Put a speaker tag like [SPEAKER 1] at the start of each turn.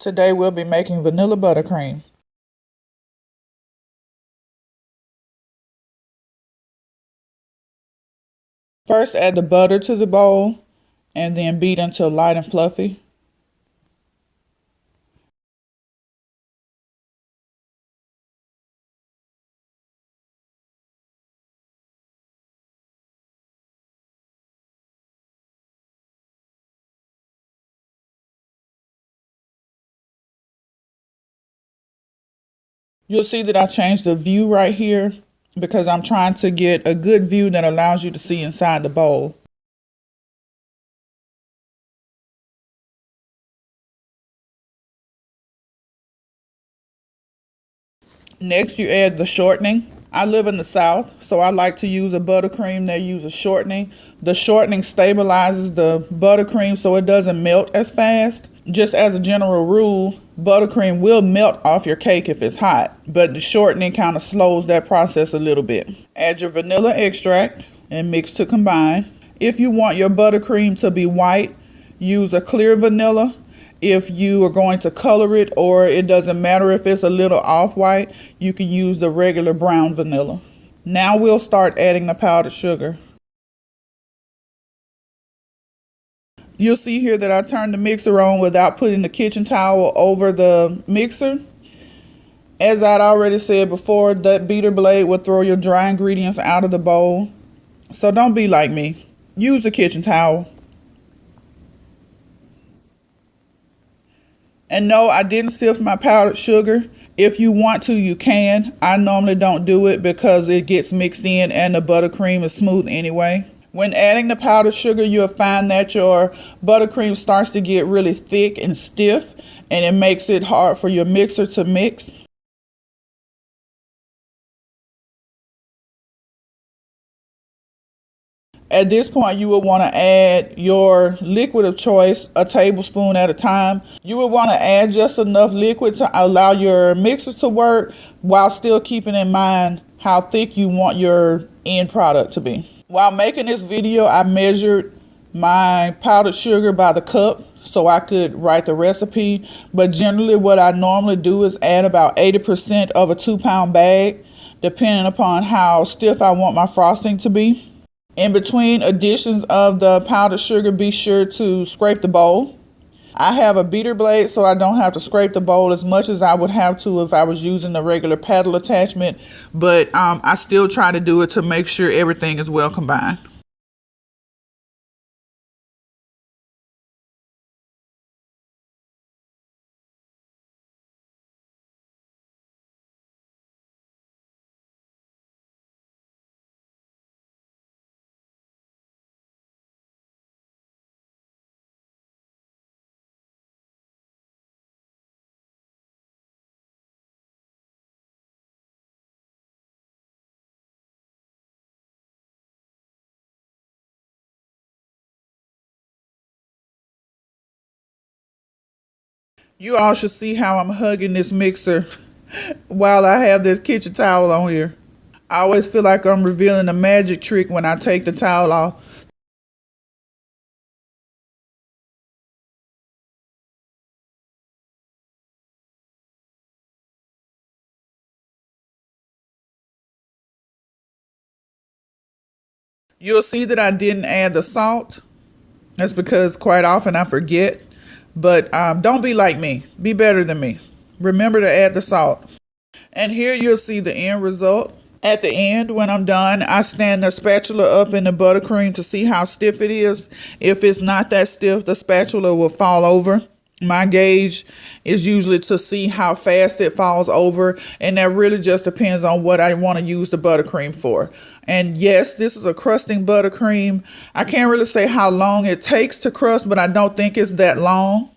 [SPEAKER 1] Today we'll be making vanilla buttercream. First add the butter to the bowl and then beat until light and fluffy. You'll see that I changed the view right here because I'm trying to get a good view that allows you to see inside the bowl. Next, you add the shortening. I live in the South, so I like to use a buttercream that uses shortening. The shortening stabilizes the buttercream so it doesn't melt as fast. Just as a general rule, buttercream will melt off your cake if it's hot, but the shortening kind of slows that process a little bit. Add your vanilla extract and mix to combine. If you want your buttercream to be white, use a clear vanilla. If you are going to color it, or it doesn't matter if it's a little off-white, you can use the regular brown vanilla. Now we'll start adding the powdered sugar. You'll see here that I turned the mixer on without putting the kitchen towel over the mixer. As I'd already said before, that beater blade will throw your dry ingredients out of the bowl. So don't be like me. Use the kitchen towel. And no, I didn't sift my powdered sugar. If you want to, you can. I normally don't do it because it gets mixed in and the buttercream is smooth anyway. When adding the powdered sugar, you'll find that your buttercream starts to get really thick and stiff, and it makes it hard for your mixer to mix. At this point, you will want to add your liquid of choice, a tablespoon at a time. You will want to add just enough liquid to allow your mixer to work while still keeping in mind how thick you want your end product to be. While making this video, I measured my powdered sugar by the cup so I could write the recipe. But generally what I normally do is add about 80% of a 2-pound bag, depending upon how stiff I want my frosting to be. In between additions of the powdered sugar, be sure to scrape the bowl. I have a beater blade, so I don't have to scrape the bowl as much as I would have to if I was using the regular paddle attachment, but I still try to do it to make sure everything is well combined. You all should see how I'm hugging this mixer while I have this kitchen towel on here. I always feel like I'm revealing a magic trick when I take the towel off. You'll see that I didn't add the salt. That's because quite often I forget. But don't be like me. Be better than me. Remember to add the salt. And here you'll see the end result. At the end, when I'm done, I stand the spatula up in the buttercream to see how stiff it is. If it's not that stiff, the spatula will fall over. My gauge is usually to see how fast it falls over, and that really just depends on what I want to use the buttercream for. And yes, this is a crusting buttercream. I can't really say how long it takes to crust, but I don't think it's that long.